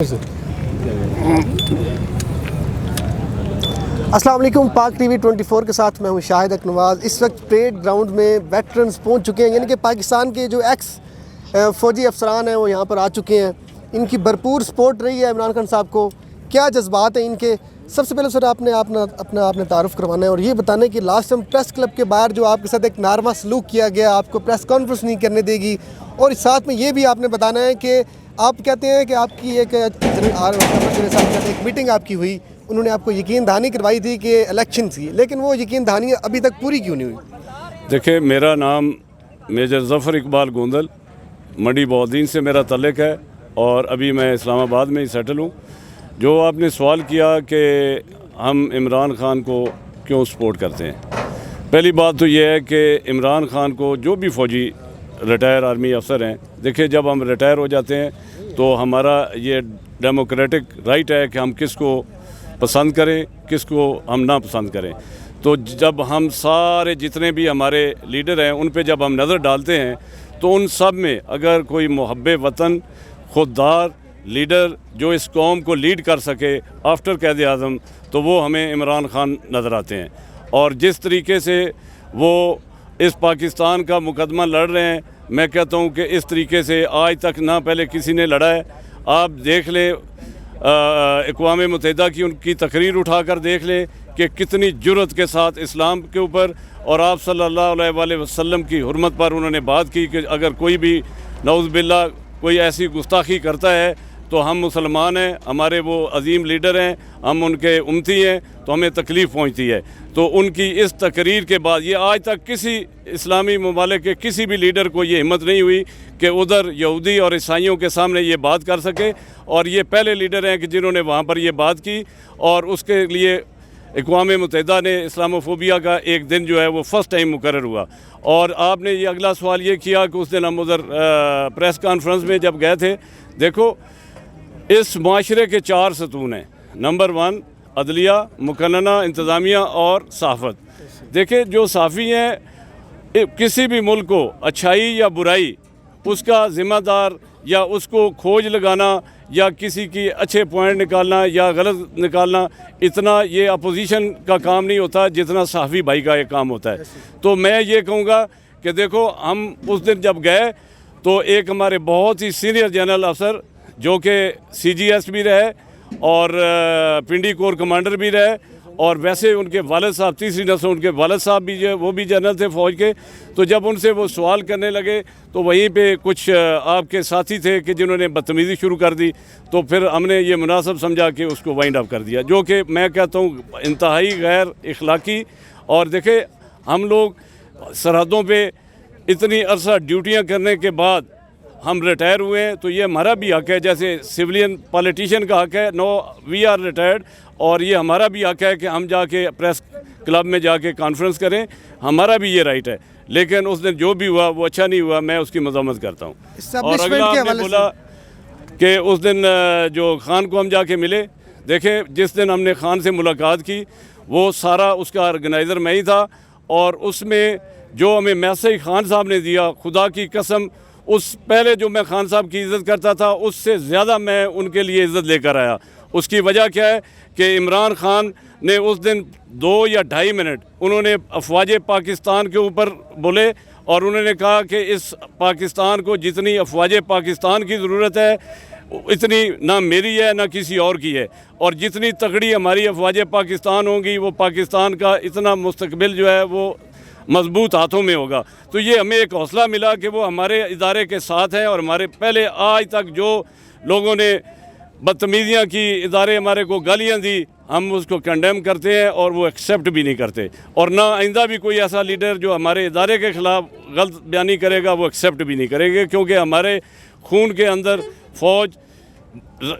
अस्सलाम वालेकुम। पाक टीवी 24 के साथ मैं हूं शाहिद अकनवाज। इस वक्त परेड ग्राउंड में वेटरन्स पहुंच चुके हैं, यानी कि पाकिस्तान के जो एक्स फ़ौजी अफसरान हैं वो यहां पर आ चुके हैं। इनकी भरपूर सपोर्ट रही है इमरान खान साहब को। क्या जज्बात हैं इनके? सबसे पहले सर आपने तारुफ करवाना है और ये बताना है कि लास्ट टाइम प्रेस क्लब के बाहर जो आपके साथ एक नारमा सलूक किया गया, आपको प्रेस कॉन्फ्रेंस नहीं करने देगी, और साथ में ये भी आपने बताना है कि आप कहते हैं कि आपकी एक मीटिंग आपकी हुई, उन्होंने आपको यकीन दहानी करवाई थी कि इलेक्शन थी, लेकिन वो यकीन दहानी अभी तक पूरी क्यों नहीं हुई? देखिए, मेरा नाम मेजर ज़फ़र इकबाल गोंदल, मंडी बौद्दीन से मेरा तल्लुक़ है और अभी मैं इस्लामाबाद में ही सेटल हूँ। जो आपने सवाल किया कि हम इमरान खान को क्यों सपोर्ट करते हैं, पहली बात तो ये है कि इमरान खान को जो भी फ़ौजी रिटायर आर्मी अफसर हैं, देखिए जब हम रिटायर हो जाते हैं तो हमारा ये डेमोक्रेटिक राइट है कि हम किसको पसंद करें, किसको हम ना पसंद करें। तो जब हम सारे जितने भी हमारे लीडर हैं उन पे जब हम नज़र डालते हैं तो उन सब में अगर कोई मुहब्बे वतन खुददार लीडर जो इस कौम को लीड कर सके आफ्टर क़ैद आज़म, तो वो हमें इमरान खान नज़र आते हैं। और जिस तरीके से वो इस पाकिस्तान का मुकदमा लड़ रहे हैं, मैं कहता हूँ कि इस तरीके से आज तक ना पहले किसी ने लड़ा है। आप देख लें अक़वाम मुत्तहिदा की उनकी तकरीर उठा कर देख लें कि कितनी जुर्रत के साथ इस्लाम के ऊपर और आप सल्लल्लाहु अलैहि वसल्लम की हुर्मत पर उन्होंने बात की कि अगर कोई भी नऊज़ बिल्लाह कोई ऐसी गुस्ताखी करता है तो हम मुसलमान हैं, हमारे वो अजीम लीडर हैं, हम उनके उम्मती हैं, तो हमें तकलीफ़ पहुंचती है। तो उनकी इस तकरीर के बाद ये आज तक किसी इस्लामी ममालिक के किसी भी लीडर को ये हिम्मत नहीं हुई कि उधर यहूदी और ईसाइयों के सामने ये बात कर सके, और ये पहले लीडर हैं कि जिन्होंने वहाँ पर ये बात की। और उसके लिए अक़वाम मुत्तहिदा ने इस्लामोफोबिया का एक दिन जो है वो फ़र्स्ट टाइम मुकर्रर हुआ। और आपने ये अगला सवाल ये किया कि उस दिन हम उधर प्रेस कॉन्फ्रेंस में जब गए थे, देखो इस माशरे के 4 सतून हैं। नंबर 1 अदलिया, मुकन्नना इंतज़ामिया और सहाफ़त। देखिए, जो सहाफ़ी हैं किसी भी मुल्क को अच्छाई या बुराई उसका ज़िम्मेदार या उसको खोज लगाना या किसी की अच्छे पॉइंट निकालना या गलत निकालना, इतना ये अपोजिशन का काम नहीं होता जितना सहाफ़ी भाई का ये काम होता है। तो मैं ये कहूँगा कि देखो, हम उस दिन जब गए तो एक हमारे बहुत ही सीनियर जनरल अफसर जो कि CGS भी रहे और पिंडी कोर कमांडर भी रहे, और वैसे उनके वालिद साहब, तीसरी नस्ल उनके वालिद साहब भी जो वो भी जनरल थे फ़ौज के। तो जब उनसे वो सवाल करने लगे तो वहीं पे कुछ आपके साथी थे कि जिन्होंने बदतमीज़ी शुरू कर दी, तो फिर हमने ये मुनासिब समझा कि उसको वाइंड अप कर दिया, जो कि मैं कहता हूँ इंतहाई गैर इखलाकी। और देखे, हम लोग सरहदों पर इतनी अरसा ड्यूटियाँ करने के बाद हम रिटायर हुए हैं, तो ये हमारा भी हक़ है, जैसे सिविलियन पॉलिटिशियन का हक़ है, नो वी आर रिटायर्ड, और ये हमारा भी हक़ है कि हम जाके प्रेस क्लब में जाके कॉन्फ्रेंस करें, हमारा भी ये राइट है। लेकिन उस दिन जो भी हुआ वो अच्छा नहीं हुआ, मैं उसकी मज़म्मत करता हूँ। और अगला आपने बोला कि उस दिन जो खान को हम जाके मिले, देखें जिस दिन हमने खान से मुलाकात की वो सारा उसका ऑर्गेनाइज़र मैं ही था, और उसमें जो हमें मैसेज खान साहब ने दिया, खुदा की कसम उस पहले जो मैं खान साहब की इज़्ज़त करता था उससे ज़्यादा मैं उनके लिए इज़्ज़त लेकर आया। उसकी वजह क्या है कि इमरान खान ने उस दिन 2 या 2.5 मिनट उन्होंने अफवाज पाकिस्तान के ऊपर बोले, और उन्होंने कहा कि इस पाकिस्तान को जितनी अफवाज पाकिस्तान की ज़रूरत है इतनी ना मेरी है ना किसी और की है, और जितनी तगड़ी हमारी अफवाज पाकिस्तान होंगी वो पाकिस्तान का इतना मुस्तकबिल जो है वो मजबूत हाथों में होगा। तो ये हमें एक हौसला मिला कि वो हमारे इदारे के साथ हैं, और हमारे पहले आज तक जो लोगों ने बदतमीज़ियाँ की, इदारे हमारे को गालियाँ दी, हम उसको कंडेम करते हैं और वो एक्सेप्ट भी नहीं करते, और ना आइंदा भी कोई ऐसा लीडर जो हमारे इदारे के ख़िलाफ़ गलत बयानी करेगा वो एक्सेप्ट भी नहीं करेंगे, क्योंकि हमारे खून के अंदर फ़ौज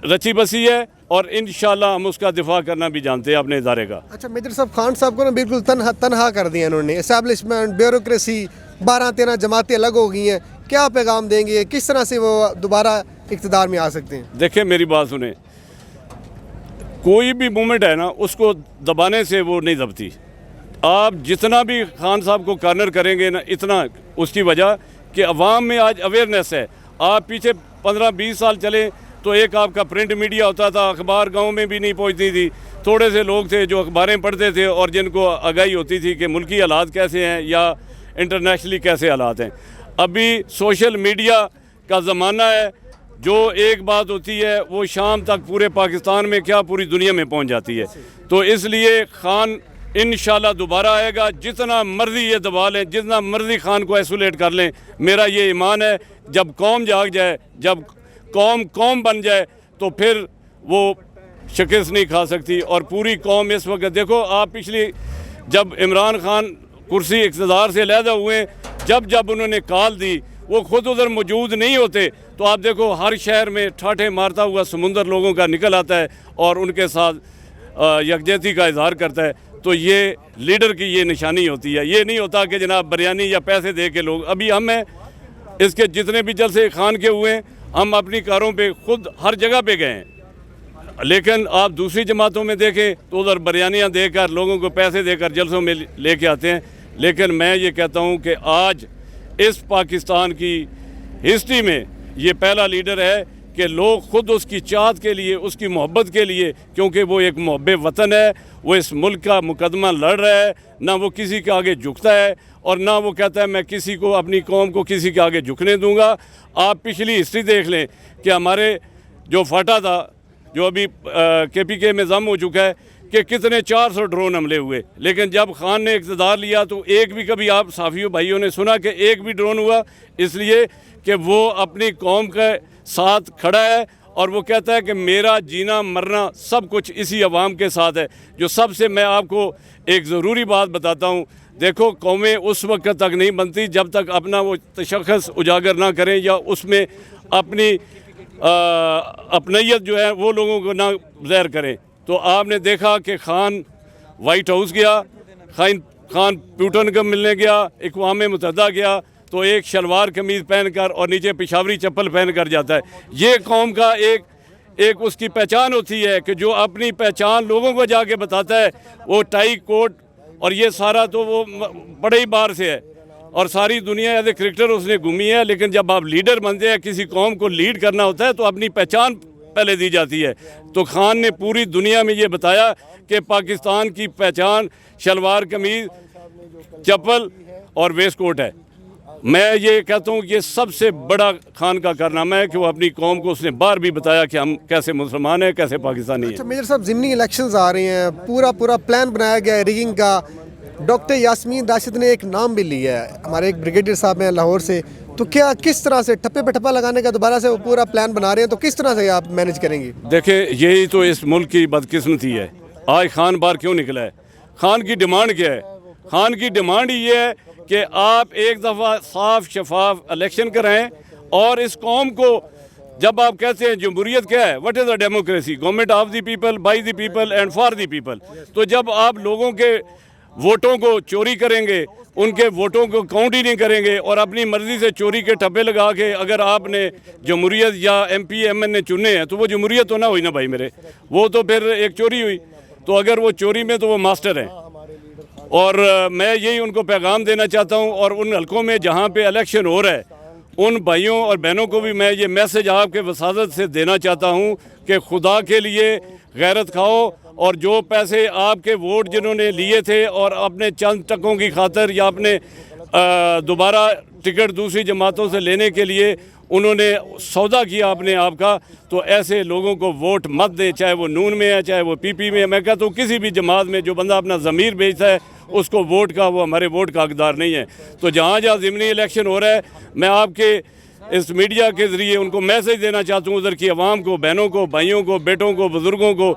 रची बसी है और इंशाल्लाह हम उसका दिफा करना भी जानते हैं अपने इदारे का। अच्छा मेजर साहब, खान साहब को ना बिल्कुल तनहा कर दिया इन्होंने। एस्टैब्लिशमेंट, ब्यूरोक्रेसी, 12-13 जमातें अलग हो गई हैं। क्या पैगाम देंगे, किस तरह से वो दोबारा इक़्तिदार में आ सकते हैं? देखिए, मेरी बात सुने, कोई भी मूवमेंट है ना उसको दबाने से वो नहीं दबती। आप जितना भी खान साहब को कॉर्नर करेंगे ना, इतना उसकी वजह कि अवाम में आज अवेयरनेस है। आप पीछे 15-20 साल चले तो तो एक आपका प्रिंट मीडिया होता था, अखबार गांव में भी नहीं पहुंचती थी, थोड़े से लोग थे जो अखबारें पढ़ते थे और जिनको आगाही होती थी कि मुल्की हालात कैसे हैं या इंटरनेशनली कैसे हालात हैं। अभी सोशल मीडिया का ज़माना है, जो एक बात होती है वो शाम तक पूरे पाकिस्तान में क्या पूरी दुनिया में पहुंच जाती है। तो इसलिए खान इंशाल्लाह दोबारा आएगा, जितना मर्जी ये दबा लें, जितना मर्जी खान को आइसोलेट कर लें, मेरा ये ईमान है जब कौम जाग जाए, जब कौम बन जाए तो फिर वो शिकस्त नहीं खा सकती। और पूरी कौम इस वक्त देखो, आप पिछली जब इमरान खान कुर्सी इक़्तिदार से अलहदा हुए, जब उन्होंने कॉल दी वो खुद उधर मौजूद नहीं होते, तो आप देखो हर शहर में ठाठे मारता हुआ समुंदर लोगों का निकल आता है और उनके साथ यकजहती का इजहार करता है। तो ये लीडर की ये निशानी होती है, ये नहीं होता कि जनाब बिरयानी या पैसे दे के लोग। अभी हम हैं, इसके जितने भी जलसे खान के हुए हैं, हम अपनी कारों पे खुद हर जगह पे गए हैं, लेकिन आप दूसरी जमातों में देखें तो उधर बिरयानियाँ देकर लोगों को पैसे देकर जलसों में लेके आते हैं। लेकिन मैं ये कहता हूँ कि आज इस पाकिस्तान की हिस्ट्री में ये पहला लीडर है कि लोग खुद उसकी चाहत के लिए, उसकी मोहब्बत के लिए, क्योंकि वो एक मुहब्ब वतन है, वो इस मुल्क का मुकदमा लड़ रहा है, ना वो किसी के आगे झुकता है और ना वो कहता है मैं किसी को, अपनी कौम को किसी के आगे झुकने दूंगा। आप पिछली हिस्ट्री देख लें कि हमारे जो फाटा था, जो अभी KPK में जम हो चुका है, कि कितने 400 ड्रोन हमले हुए, लेकिन जब खान ने इक़्तिदार लिया तो एक भी, कभी आप साफियों भाइयों ने सुना कि एक भी ड्रोन हुआ? इसलिए कि वो अपनी कौम के साथ खड़ा है और वो कहता है कि मेरा जीना मरना सब कुछ इसी अवाम के साथ है। जो सबसे मैं आपको एक ज़रूरी बात बताता हूँ, देखो कौमें उस वक्त तक नहीं बनती जब तक अपना वो तशख़्ख़ुस उजागर ना करें या उसमें अपनी अपनीयत जो है वो लोगों को ना ज़ाहिर करें। तो आपने देखा कि खान वाइट हाउस गया, खान प्यूटन को मिलने गया, अक़वाम मुत्तहिदा गया, तो एक शलवार कमीज़ पहनकर और नीचे पेशावरी चप्पल पहन कर जाता है। ये कौम का एक उसकी पहचान होती है कि जो अपनी पहचान लोगों को जाके बताता है, वो टाई कोट और ये सारा तो वो बड़े ही बार से है और सारी दुनिया एज ए क्रिकेटर उसने घूमी है। लेकिन जब आप लीडर बनते हैं, किसी कौम को लीड करना होता है, तो अपनी पहचान पहले दी जाती है। तो खान ने पूरी दुनिया में ये बताया कि पाकिस्तान की पहचान शलवार कमीज़, चप्पल और वेस्ट कोट है। मैं ये कहता हूँ कि ये सबसे बड़ा खान का कारनामा है कि वो अपनी कौम को उसने बार भी बताया कि हम कैसे मुसलमान हैं, कैसे पाकिस्तानी हैं। अच्छा मेजर साहब, ज़िमनी इलेक्शंस आ रही हैं, पूरा प्लान बनाया गया है रिगिंग का। डॉक्टर यास्मीन राशिद ने एक नाम भी लिया है, हमारे एक ब्रिगेडियर साहब हैं लाहौर से, तो क्या किस तरह से ठप्पे पे ठप्पा लगाने का दोबारा से वो पूरा प्लान बना रहे हैं, तो किस तरह से आप मैनेज करेंगे? देखिए, यही तो इस मुल्क की बदकिस्मती है। आज खान बाहर क्यों निकला है? खान की डिमांड क्या है? खान की डिमांड ये है कि आप एक दफ़ा साफ शफाफ इलेक्शन कराएं और इस कौम को, जब आप कहते हैं जमहूरियत क्या है, what is the democracy, government of the people, by the people and for the people. तो जब आप लोगों के वोटों को चोरी करेंगे, उनके वोटों को काउंट ही नहीं करेंगे और अपनी मर्ज़ी से चोरी के ठप्पे लगा के अगर आपने जमहूरियत या MP MN चुने हैं, तो वो जमहूरियत तो ना हुई ना भाई मेरे, वो तो फिर एक चोरी हुई। तो अगर वो चोरी में, तो वो मास्टर हैं। और मैं यही उनको पैगाम देना चाहता हूँ और उन हलकों में जहाँ पे इलेक्शन हो रहा है, उन भाइयों और बहनों को भी मैं ये मैसेज आपके वसादत से देना चाहता हूँ कि खुदा के लिए गैरत खाओ और जो पैसे आपके वोट जिन्होंने लिए थे और अपने चंद टकों की खातर या अपने दोबारा टिकट दूसरी जमातों से लेने के लिए उन्होंने सौदा किया अपने आप का, तो ऐसे लोगों को वोट मत दें, चाहे वो नून में है, चाहे वो PP में है। मैं कहता हूँ किसी भी जमात में जो बंदा अपना ज़मीर बेचता है उसको वोट का, वो हमारे वोट का हकदार नहीं है। तो जहाँ जहाँ ज़िमनी इलेक्शन हो रहा है, मैं आपके इस मीडिया के ज़रिए उनको मैसेज देना चाहता हूँ, उधर की आवाम को, बहनों को, भाइयों को, बेटों को, बुज़ुर्गों को,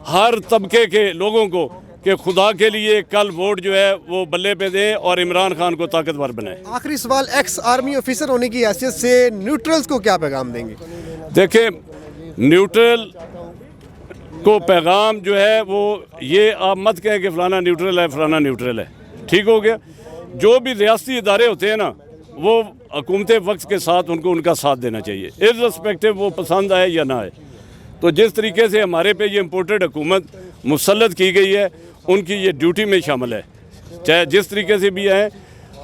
हर तबके के लोगों को, कि खुदा के लिए कल वोट जो है वो बल्ले पे दें और इमरान खान को ताकतवर बनाएं। आखिरी सवाल, एक्स आर्मी ऑफिसर होने की हैसियत से न्यूट्रल्स को क्या पैगाम देंगे? देखें, न्यूट्रल को पैगाम जो है वो ये आप मत कहें कि फ़लाना न्यूट्रल है, फ़लाना न्यूट्रल है, ठीक हो गया। जो भी रियासती इदारे होते हैं ना, वो हुकूमत वक्त के साथ उनको उनका साथ देना चाहिए, इर्रेस्पेक्टिव वो पसंद आए या ना आए। तो जिस तरीके से हमारे पे ये इम्पोर्टेड हुकूमत मुसल्लत की गई है, उनकी ये ड्यूटी में शामिल है, चाहे जिस तरीके से भी है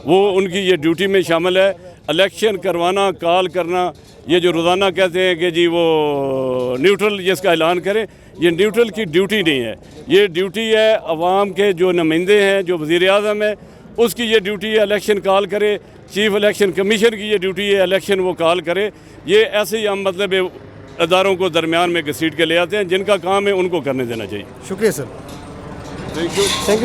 वो उनकी ये ड्यूटी में शामिल है। इलेक्शन करवाना, कॉल करना, ये जो रोज़ाना कहते हैं कि जी वो न्यूट्रल जिसका ऐलान करें, ये न्यूट्रल की ड्यूटी नहीं है। ये ड्यूटी है अवाम के जो नुमाइंदे हैं, जो वज़ीर आज़म है, उसकी ये ड्यूटी है इलेक्शन कॉल करे। चीफ इलेक्शन कमीशन की ये ड्यूटी है इलेक्शन वो कॉल करे। ये ऐसे ही हम मतलब अदारों को दरमियान में घसीट के ले आते हैं, जिनका काम है उनको करने देना चाहिए। शुक्रिया sir, thank you. Thank you.